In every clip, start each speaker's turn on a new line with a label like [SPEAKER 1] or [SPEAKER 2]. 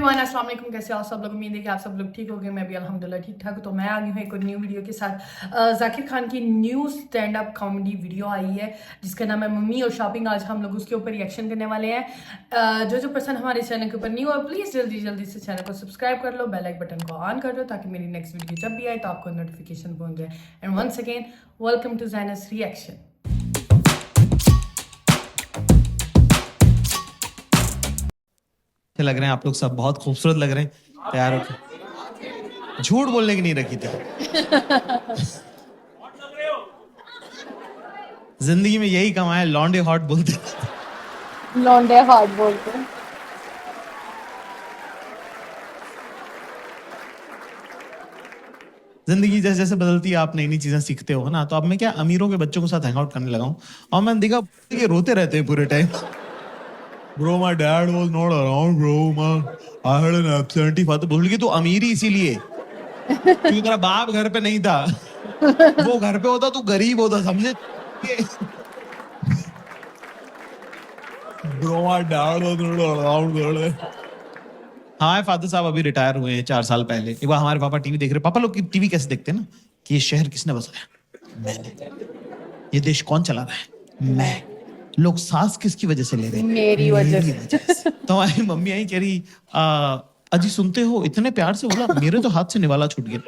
[SPEAKER 1] Everyone, अस्सलाम वालेकुम। कैसे आप सब लोग? उम्मीद है कि आप सब लोग ठीक होंगे। मैं भी अल्हम्दुलिल्लाह ठीक ठाक। तो मैं आ गई हूँ एक न्यू वीडियो के साथ। जाकिर खान की new stand up comedy video आई है जिसका नाम है मम्मी और शॉपिंग। आज हम लोग उसके ऊपर रिएक्शन करने वाले हैं। जो पर्सन हमारे चैनल के ऊपर न्यू है, प्लीज जल्दी जल्दी से चैनल को सब्सक्राइब कर लो, बेल आइकन बटन को ऑन कर दो ताकि मेरी नेक्स्ट वीडियो जब भी आए तो आपको नोटिफिकेशन पहुंच जाए। And once again welcome to ज़ैनस रिएक्शन।
[SPEAKER 2] लग रहे हैं आप लोग सब, बहुत खूबसूरत लग रहे हैं। तैयार होकर झूठ बोलने की नहीं रखी थी। जिंदगी में यही कमाया, लॉन्डे हॉट बोलते।
[SPEAKER 3] लौंडे हॉट बोलते हैं।
[SPEAKER 2] जिंदगी जैसे जैसे बदलती है आप नई नई चीजें सीखते हो ना। तो अब मैं क्या अमीरों के बच्चों के साथ हैंग आउट करने लगा हूं और मैंने देखा कि रोते रहते हैं पूरे time. Bro, my dad was not around, bro. I had an absentee father. बोल कि तू अमीर ही इसीलिए क्योंकि तेरा बाप घर पे नहीं था। वो घर पे होता तू गरीब होता, समझे? Bro, my dad was not around, bro. हमारे फादर साहब अभी रिटायर हुए हैं 4 साल पहले। एक बार हमारे पापा टीवी देख रहे। पापा लोग टीवी कैसे देखते हैं ना कि ये शहर किसने बसाया? मैंने। ये देश कौन चला रहा है? मैं। लोग सांस किसकी वजह से ले रहे हैं?
[SPEAKER 3] मेरी वजह से।
[SPEAKER 2] तो हमारी मम्मी आई कह रही अजी सुनते हो, इतने प्यार से बोला, मेरे तो हाथ से निवाला छूट गया।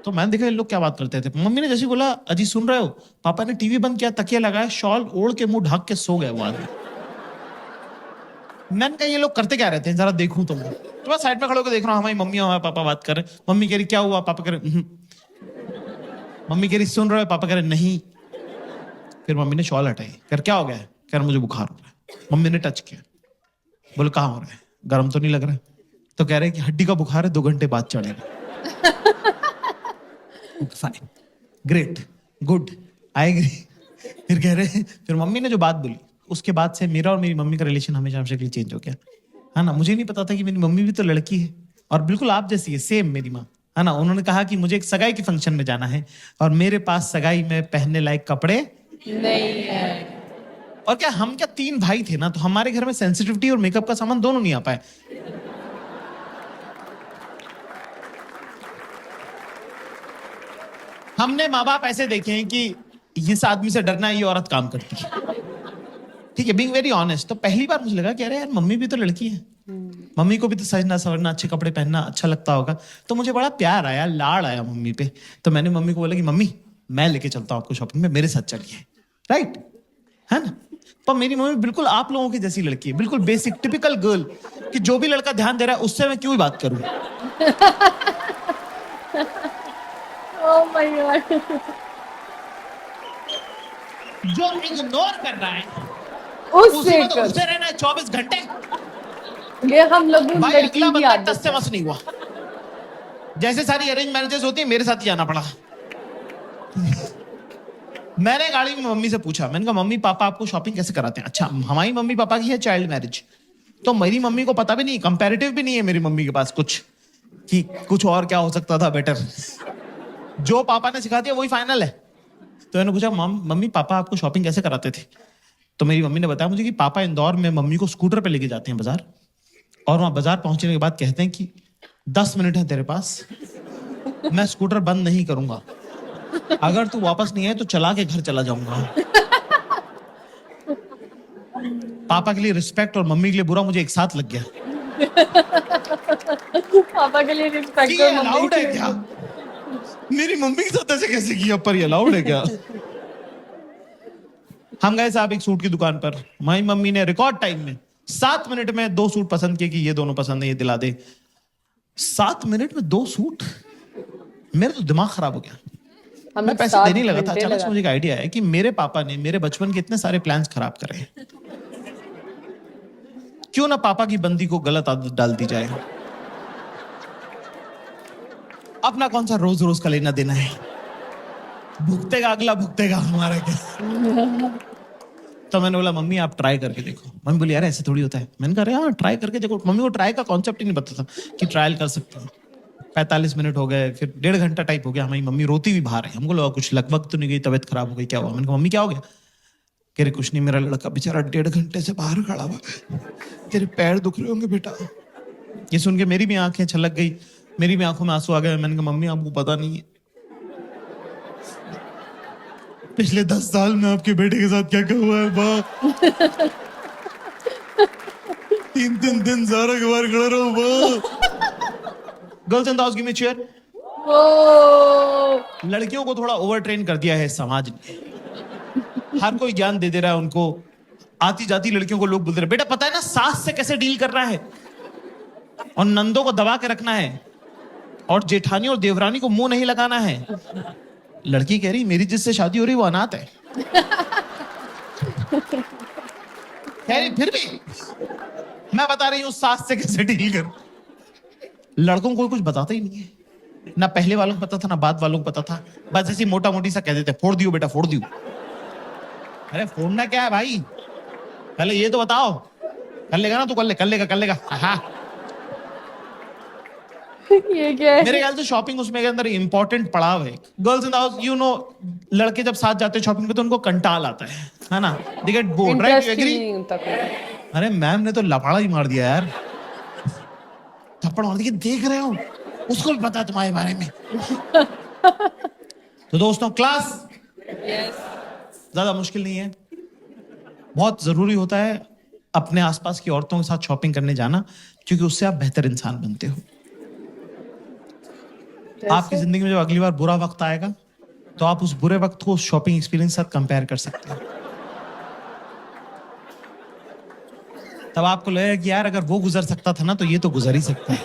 [SPEAKER 2] तो मैंने देखा ये लोग क्या बात करते थे। मम्मी ने जैसे बोला अजी सुन रहे हो, पापा ने टीवी बंद किया, तकिया लगाया, शॉल ओढ़ के मुंह ढक के सो गए वो आदमी। मैंने कहा ये लोग करते क्या रहते हैं, जरा देखूं तो मैं साइड में खड़े होकर देख रहा हूँ। हमारी मम्मी और हमारे पापा बात कर रहे हैं। मम्मी कह रही क्या हुआ? पापा कह रहे मम्मी कह रही सुन रहे हो? पापा कह रहे नहीं। फिर मम्मी ने शॉल हटाई, कर क्या हो गया? कह रहा मुझे बुखार हो रहा है। मम्मी ने टच किया, बोले कहाँ हो रहा है? गर्म तो नहीं लग रहा है? तो कह रहे कि हड्डी का बुखार है, 2 घंटे बाद चढ़ेगा। Fine, great, good, I agree. फिर कह रहे, फिर मम्मी ने जो बात बोली उसके बाद से मेरा और मेरी मम्मी का रिलेशन हमेशा हमेशा चेंज हो गया है ना। मुझे नहीं पता था कि मेरी मम्मी भी तो लड़की है और बिल्कुल आप जैसी है, सेम मेरी माँ है ना। उन्होंने कहा कि मुझे एक सगाई के फंक्शन में जाना है और मेरे पास सगाई में पहनने लायक कपड़े
[SPEAKER 3] नहीं है।
[SPEAKER 2] और क्या हम क्या 3 भाई थे ना, तो हमारे घर में सेंसिटिविटी और मेकअप का सामान दोनों नहीं आ पाए। हमने माँ बाप ऐसे देखे हैं कि इस आदमी से डरना, ये औरत काम करती है, ठीक है, बीइंग वेरी ऑनेस्ट। तो पहली बार मुझे लगा कि अरे यार मम्मी भी तो लड़की है, मम्मी को भी तो सजना सवरना, अच्छे कपड़े पहनना अच्छा लगता होगा। तो मुझे बड़ा प्यार आया, लाड़ आया मम्मी पे। तो मैंने मम्मी को बोला कि मम्मी मैं लेके चलता हूँ आपको शॉपिंग में, मेरे साथ चलिए, राइट है ना। पर मेरी मम्मी बिल्कुल आप लोगों की जैसी लड़की है, बिल्कुल बेसिक टिपिकल गर्ल, कि जो भी लड़का ध्यान दे रहा है उससे मैं क्यों ही बात करूं।
[SPEAKER 3] Oh my God.
[SPEAKER 2] जो इग्नोर कर रहा है
[SPEAKER 3] उससे
[SPEAKER 2] उसी में तो
[SPEAKER 3] कर
[SPEAKER 2] घुसे रहना है 24 घंटे।
[SPEAKER 3] ये हम लोग
[SPEAKER 2] भाई
[SPEAKER 3] लड़की
[SPEAKER 2] अगला
[SPEAKER 3] की
[SPEAKER 2] बंदा
[SPEAKER 3] आदत
[SPEAKER 2] टस से
[SPEAKER 3] है।
[SPEAKER 2] मस नहीं हुआ। जैसे सारी अरेंज मैरिजेस होती है, मेरे साथ ही आना पड़ा। मैंने गाड़ी में मम्मी से पूछा, मैंने कहा मम्मी पापा आपको शॉपिंग कैसे कराते हैं? अच्छा, हमारी मम्मी पापा की है चाइल्ड मैरिज, तो मेरी मम्मी को पता भी नहीं, कंपैरेटिव भी नहीं है मेरी मम्मी के पास कुछ कि कुछ और क्या हो सकता था बेटर। जो पापा ने सिखा दिया वही फाइनल है। तो मैंने पूछा मम्मी पापा आपको शॉपिंग कैसे कराते थे? तो मेरी मम्मी ने बताया मुझे कि पापा इंदौर में मम्मी को स्कूटर पे लेके जाते हैं बाजार, और वहां बाजार पहुंचने के बाद कहते हैं कि 10 मिनट है तेरे पास, मैं स्कूटर बंद नहीं करूंगा, अगर तू वापस नहीं आए तो चला के घर चला जाऊंगा। पापा के लिए रिस्पेक्ट और मम्मी के लिए बुरा मुझे एक साथ लग गया।
[SPEAKER 3] पापा के लिए रिस्पेक्ट
[SPEAKER 2] ये
[SPEAKER 3] और मम्मी
[SPEAKER 2] अलाउड
[SPEAKER 3] के
[SPEAKER 2] है
[SPEAKER 3] लिए
[SPEAKER 2] क्या? मेरी मम्मी के साथ ऐसे कैसे किया? पर ये अलाउड है क्या? हम गए साहब एक सूट की दुकान पर, माई मम्मी ने रिकॉर्ड टाइम में 7 मिनट में 2 सूट पसंद किए कि ये दोनों पसंद है, ये दिला दे। 7 मिनट में 2 सूट, मेरा तो दिमाग खराब हो गया।
[SPEAKER 3] हम
[SPEAKER 2] मैं पैसे
[SPEAKER 3] 7
[SPEAKER 2] देने लगा था,
[SPEAKER 3] घंटे
[SPEAKER 2] अचानक से मुझे एक आइडिया है कि मेरे पापा ने मेरे बचपन के इतने सारे प्लान्स खराब करे हैं, क्यों ना पापा की बंदी को गलत आदत डाल दी जाए। अपना कौन सा रोज रोज का लेना देना है, भुगतेगा अगला, भुगतेगा हमारा क्या। तो मैंने बोला मम्मी आप ट्राई करके देखो। मम्मी बोली यार ऐसे थोड़ी होता है। मैंने कहा हाँ ट्राई करके देखो। मम्मी को ट्राई का कॉन्सेप्ट ही नहीं पता था कि ट्रायल कर सकते हैं। 45 मिनट हो गए, फिर 1.5 घंटा टाइप हो गया। हमारी मम्मी रोती हुई बाहर है। हमको लगा कुछ लगभग तो नहीं गई, तबीयत खराब हो गई, क्या हुआ? मैंने कहा मम्मी क्या हो गया? कह रही कुछ नहीं, मेरा लड़का बेचारा 1.5 घंटे से बाहर खड़ा हुआ, तेरे पैर दुख रहे होंगे बेटा। ये सुन के मेरी भी आंखें छलक गई, मेरी भी आंखों में आंसू आ गए। मैंने कहा मम्मी आपको पता नहीं है पिछले 10 साल में आपके बेटे के साथ क्या क्या हुआ है बाप। 3 दिन सारा के बाहर खड़ा रहो बाप। Girls and give me chair.
[SPEAKER 3] ओ
[SPEAKER 2] लड़कियों को थोड़ा ओवर ट्रेन कर दिया है समाज ने, हर कोई ज्ञान दे रहा है उनको। आती जाती लड़कियों को लोग बोलते रहे बेटा पता है ना सास से कैसे डील करना है, और नंदों को दबा के रखना है, और जेठानी और देवरानी को मुंह नहीं लगाना है। लड़की कह रही मेरी जिससे शादी हो रही वो अनाथ है। कह रही फिर भी मैं बता रही हूं सास से कैसे डील कर। लड़कों को कुछ बताता ही नहीं है, ना पहले वालों को पता था ना बाद वालों को पता था, बस ऐसी मोटा मोटी सा कह देते फोड़ दियो बेटा फोड़ दियो। अरे फोड़ना क्या है भाई, पहले ये तो बताओ। कर लेगा ना तू, कर लेगा। हाँ
[SPEAKER 3] ये क्या है?
[SPEAKER 2] मेरे ख्याल से शॉपिंग उसमें के अंदर इंपॉर्टेंट पड़ाव है। Girls in the house you know, लड़के जब साथ जाते हैं शॉपिंग पे तो उनको कंटाल आता है ना, they get bored right, you
[SPEAKER 3] interest ही
[SPEAKER 2] एग्री?
[SPEAKER 3] नहीं होता कोई।
[SPEAKER 2] अरे मैम ने तो लफाड़ा ही मार दिया यार, थप्पड़ मार दिया। देख रहे हो उसको भी पता है तुम्हारे बारे में। तो दोस्तों क्लास ज्यादा मुश्किल नहीं है, बहुत जरूरी होता है अपने आसपास की औरतों के साथ शॉपिंग करने जाना, क्योंकि उससे आप बेहतर इंसान बनते हो। आपकी जिंदगी में जब अगली बार बुरा वक्त आएगा तो आप उस बुरे वक्त को शॉपिंग एक्सपीरियंस के साथ कंपेयर कर सकते हो। तब आपको लगेगा कि यार अगर वो गुजर सकता था ना तो ये तो गुजर ही सकता है।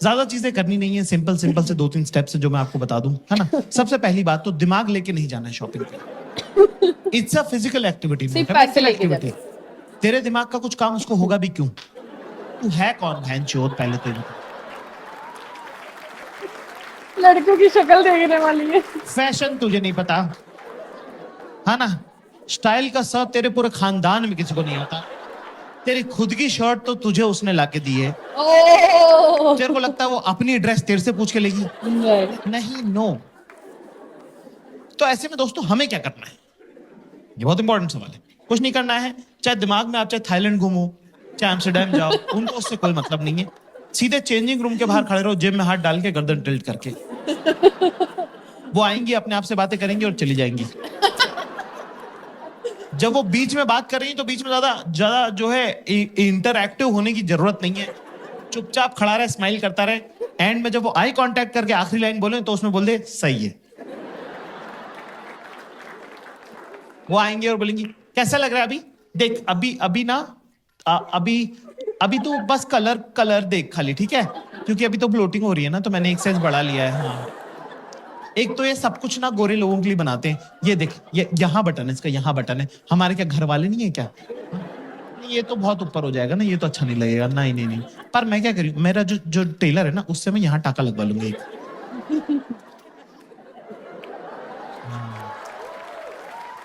[SPEAKER 2] ज्यादा चीजें करनी नहीं है, सिंपल से 2-3 स्टेप्स है जो मैं आपको बता दूं, है ना। सबसे पहली बात तो दिमाग लेके नहीं जाना है शॉपिंग पे। इट्स अ फिजिकल एक्टिविटी,
[SPEAKER 3] सिर्फ पैसे लेके
[SPEAKER 2] एक्टिविटी। तेरे दिमाग का कुछ काम उसको होगा भी क्यों? तू है कौन बहन चोद? पहले तो ये
[SPEAKER 3] लड़कों की शक्ल देखने वाली है।
[SPEAKER 2] फैशन तुझे नहीं पता, है ना। स्टाइल का सब तेरे पूरे खानदान में किसी को नहीं आता। तेरी खुद की शर्ट तो तुझे उसने लाके दी है।
[SPEAKER 3] ओह
[SPEAKER 2] तेरे को लगता है वो अपनी ड्रेस तेरे से पूछ के लेगी? नहीं, नो। तो ऐसे में दोस्तों हमें क्या करना है, ये बहुत इंपॉर्टेंट सवाल है। कुछ नहीं करना है, चाहे दिमाग में आप चाहे थाईलैंड घूमो, चाहे एम्स्टर्डम जाओ, उनको उससे कोई मतलब नहीं है। सीधे चेंजिंग रूम के बाहर खड़े रहो, जेब में हाथ डाल के गर्दन टिल्ट करके। वो आएंगी अपने आप से बातें करेंगी और चली जाएंगी। जब वो बीच में बात कर रही है तो बीच में ज्यादा जो है इंटरएक्टिव होने की जरूरत नहीं है। चुपचाप खड़ा रहे, स्माइल करता रहे। एंड में जब वो आई कांटेक्ट करके आखिरी लाइन बोले तो उसमें बोल दे सही है। वो आएंगे और बोलेंगी कैसा लग रहा है अभी, देख अभी ना अभी तो बस कलर देख खाली, ठीक है, क्योंकि अभी तो ब्लोटिंग हो रही है ना तो मैंने एक साइज बढ़ा लिया है। हाँ, एक तो ये सब कुछ ना गोरे लोगों के लिए बनाते हैं। ये देख, ये यहाँ बटन है, इसका यहाँ बटन है। हमारे क्या घर वाले नहीं है क्या? ये तो बहुत ऊपर हो जाएगा ना, ये तो अच्छा नहीं लगेगा। नहीं। पर मैं क्या करूँ, मेरा जो टेलर है ना उससे मैं यहाँ टाका लगवा लूंगी एक।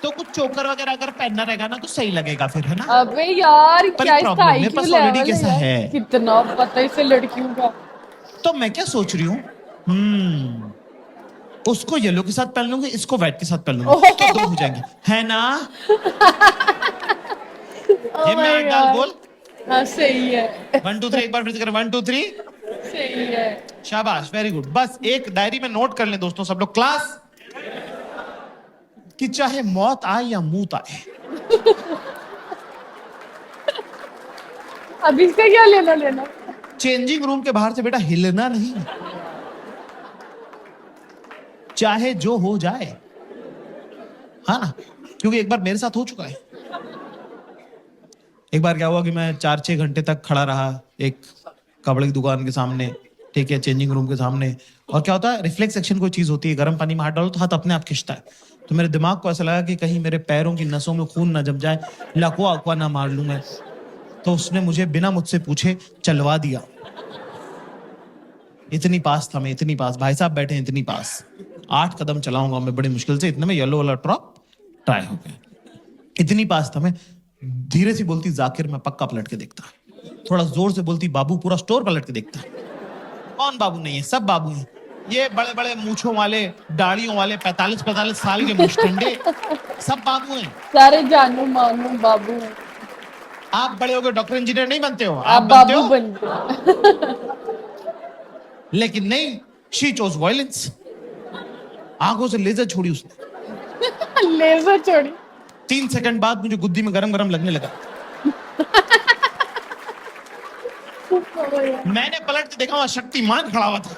[SPEAKER 2] तो कुछ चोकर वगैरह अगर पहनना रहेगा ना तो सही लगेगा फिर, है ना।
[SPEAKER 3] अबे यार
[SPEAKER 2] पर
[SPEAKER 3] क्या
[SPEAKER 2] एक
[SPEAKER 3] इसका
[SPEAKER 2] problem, मेरे
[SPEAKER 3] IQ
[SPEAKER 2] पास
[SPEAKER 3] लेवल
[SPEAKER 2] already कैसा है।
[SPEAKER 3] कितना पता है इसे लड़कियों का।
[SPEAKER 2] तो मैं क्या सोच रही हूँ, उसको येलो के साथ पहन लूंगी, इसको व्हाइट के साथ पहन लूंगी, तो दो हो जाएंगे, है ना। ये मैं
[SPEAKER 3] my
[SPEAKER 2] डाल
[SPEAKER 3] God.
[SPEAKER 2] बोल।
[SPEAKER 3] हाँ सही है,
[SPEAKER 2] 1 2 3 एक बार फिर से कर, 1 2 3।
[SPEAKER 3] सही है।
[SPEAKER 2] शाबाश, वेरी गुड। बस एक डायरी में नोट कर लें दोस्तों सब लोग, क्लास, कि चाहे मौत आए या मूत आए,
[SPEAKER 3] अब इसका क्या लेना
[SPEAKER 2] चेंजिंग रूम के बाहर से बेटा हिलना नहीं, चाहे जो हो जाए, हाँ ना। क्योंकि एक बार मेरे साथ हो चुका है। एक बार क्या हुआ कि मैं 4-6 घंटे तक खड़ा रहा एक कपड़े की दुकान के सामने, ठीक है, चेंजिंग रूम के सामने। और क्या होता है, रिफ्लेक्स एक्शन कोई चीज होती है, गर्म पानी में हाथ डालो तो हाथ अपने आप खिंचता है। तो मेरे दिमाग को ऐसा लगा कि कहीं मेरे पैरों की नसों में खून ना जम जाए, लकवा अकवा ना मार लूं मैं। तो उसने मुझे बिना मुझसे पूछे चलवा दिया। इतनी पास था मैं, इतनी पास, भाई साहब बैठे इतनी पास। 8 कदम चलाऊंगा मैं बड़ी मुश्किल से, इतने में येलो वाला ड्रॉप ट्राई हो गया। इतनी पास था मैं। धीरे से बोलती जाकिर, मैं पक्का पलट के देखता। थोड़ा जोर से बोलती बाबू, पूरा स्टोर पलट के देखता। कौन बाबू नहीं है, सब बाबू हैं। ये बड़े बड़े मूछों वाले, दाढ़ियों वाले, 45-45 साल के मुश्तंडे, सब बाबू हैं।
[SPEAKER 3] सारे जानू मानू बाबू।
[SPEAKER 2] आप बड़े होकर डॉक्टर इंजीनियर नहीं बनते हो,
[SPEAKER 3] आप
[SPEAKER 2] बनते
[SPEAKER 3] बाबू
[SPEAKER 2] हो,
[SPEAKER 3] बनते
[SPEAKER 2] लेकिन नहीं, शी चोज वायलेंस। आंखों से लेजर छोड़ी उसने।
[SPEAKER 3] लेजर छोड़ी
[SPEAKER 2] 3 सेकंड बाद मुझे गुद्दी में गरम गरम लगने लगा। मैंने पलट के देखा, वहां शक्तिमान खड़ा हुआ था।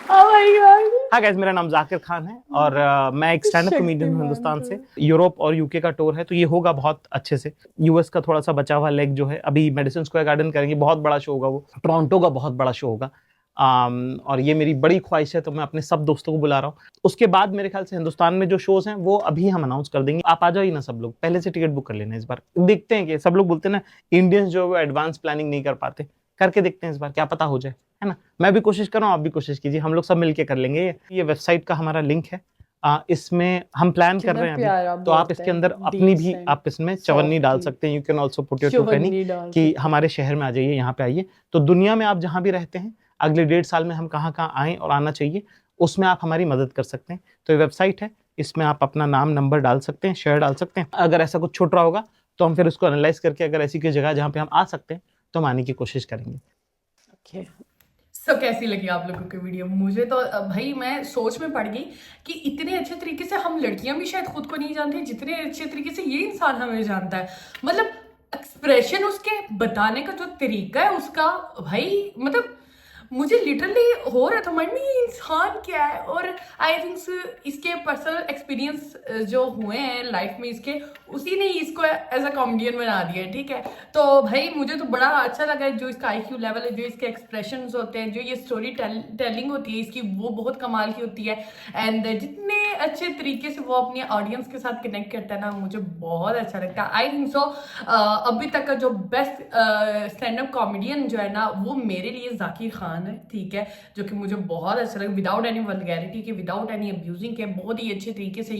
[SPEAKER 3] Oh my God.
[SPEAKER 4] हाँ गाइस, मेरा नाम जाकिर खान है और मैं एक स्टैंड अप कॉमेडियन हूँ हिंदुस्तान से। यूरोप और यूके का टूर है, तो ये होगा बहुत अच्छे से। यूएस का थोड़ा सा बचा हुआ लेग जो है, अभी मेडिसन स्क्वायर गार्डन करेंगे, बहुत बड़ा शो होगा वो। टोरंटो का बहुत बड़ा शो होगा। और ये मेरी बड़ी ख्वाहिश है, तो मैं अपने सब दोस्तों को बुला रहा हूँ। उसके बाद मेरे ख्याल से हिंदुस्तान में जो शोज हैं वो अभी हम अनाउंस कर देंगे। आप आ जाओ ही ना सब लोग, पहले से टिकट बुक कर लेना इस बार। देखते हैं कि सब लोग बोलते हैं ना इंडियंस जो है वो एडवांस प्लानिंग नहीं कर पाते, करके देखते हैं इस बार, क्या पता हो जाए, है ना। मैं भी कोशिश कर रहा हूँ, आप भी कोशिश कीजिए, हम लोग सब मिलके कर लेंगे। ये वेबसाइट का हमारा लिंक है, इसमें हम प्लान कर रहे हैं अभी, तो आप इसके अंदर अपनी भी, आप इसमें चवन्नी डाल सकते हैं। You can also put your two penny कि हमारे शहर में आ जाइए, यहाँ पे आइए। तो दुनिया में आप जहाँ भी रहते हैं, अगले 1.5 साल में हम कहाँ कहाँ आएँ और आना चाहिए, उसमें आप हमारी मदद कर सकते हैं। तो ये वेबसाइट है, इसमें आप अपना नाम, नंबर डाल सकते हैं, शहर डाल सकते हैं। अगर ऐसा कुछ छूट रहा होगा तो हम फिर उसको एनालाइज करके, अगर ऐसी कोई जगह जहाँ पे हम आ सकते हैं तो हम आने की कोशिश करेंगे।
[SPEAKER 1] कैसी लगी आप लोगों की वीडियो? मुझे तो भाई मैं सोच में पड़ गई कि इतने अच्छे तरीके से हम लड़कियां भी शायद खुद को नहीं जानती जितने अच्छे तरीके से ये इंसान हमें जानता है। मतलब एक्सप्रेशन उसके बताने का जो तरीका है उसका, भाई मतलब मुझे लिटरली हो रहा था मन में, ये इंसान क्या है। और आई थिंक इसके पर्सनल एक्सपीरियंस जो हुए हैं लाइफ में इसके, उसी ने इसको एज अ कॉमेडियन बना दिया है, ठीक है। तो भाई मुझे तो बड़ा अच्छा लगा, जो इसका IQ लेवल है, जो इसके एक्सप्रेशंस होते हैं, जो ये स्टोरी टेलिंग होती है इसकी, वो बहुत कमाल की होती है। एंड जितने अच्छे तरीके से वो अपनी ऑडियंस के साथ कनेक्ट करता है ना, मुझे बहुत अच्छा लगता है। आई थिंक सो अभी तक का जो बेस्ट स्टैंड अप कॉमेडियन जो है ना, वो मेरे लिए जाकिर खान है, ठीक है, जो कि मुझे बहुत अच्छा लगा। विदाउट एनी वल्गैरिटी के, विदाउट एनी अब्यूजिंग के, बहुत ही अच्छे तरीके से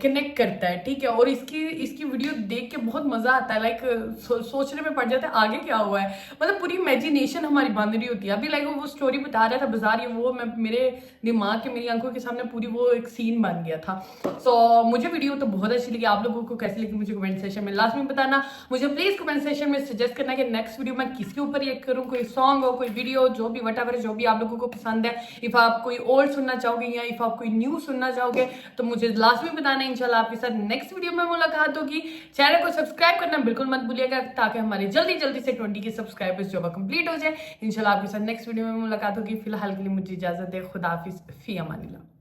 [SPEAKER 1] कनेक्ट करता है, ठीक है। और इसकी वीडियो देख के बहुत मजा आता है। लाइक सोचने में पड़ जाता है आगे क्या हुआ है, मतलब पूरी इमेजिनेशन हमारी बंद रही होती है। अभी लाइक वो स्टोरी बता रहा था बाजार, वो मेरे दिमाग के, मेरी आंखों के सामने पूरी वो एक सीन बन गया था। सो मुझे वीडियो तो बहुत अच्छी लगी। आप लोगों को कैसी लगी मुझे कमेंट सेक्शन में लास्ट में बताना। मुझे प्लीज कमेंट सेक्शन में सजेस्ट करना कि नेक्स्ट वीडियो मैं किसके ऊपर ये करूँ, कोई सॉन्ग हो, कोई वीडियो, जो भी वटएवर, जो भी आप लोगों को पसंद है। इफ आप कोई ओल्ड सुनना चाहोगे या इफ आप कोई न्यू सुनना चाहोगे तो मुझे लास्ट में बताना। इंशाल्लाह आपके साथ नेक्स्ट वीडियो में मुलाकात होगी। चैनल को सब्सक्राइब करना बिल्कुल मत भूलिएगा, ताकि हमारे जल्दी से 20 के सब्सक्राइबर्स जो कंप्लीट हो जाए। इंशाल्लाह आपके साथ नेक्स्ट वीडियो में मुलाकात होगी। फिलहाल के लिए मुझे इजाजत दे। खुदा हाफिज, फी अमानिल्लाह।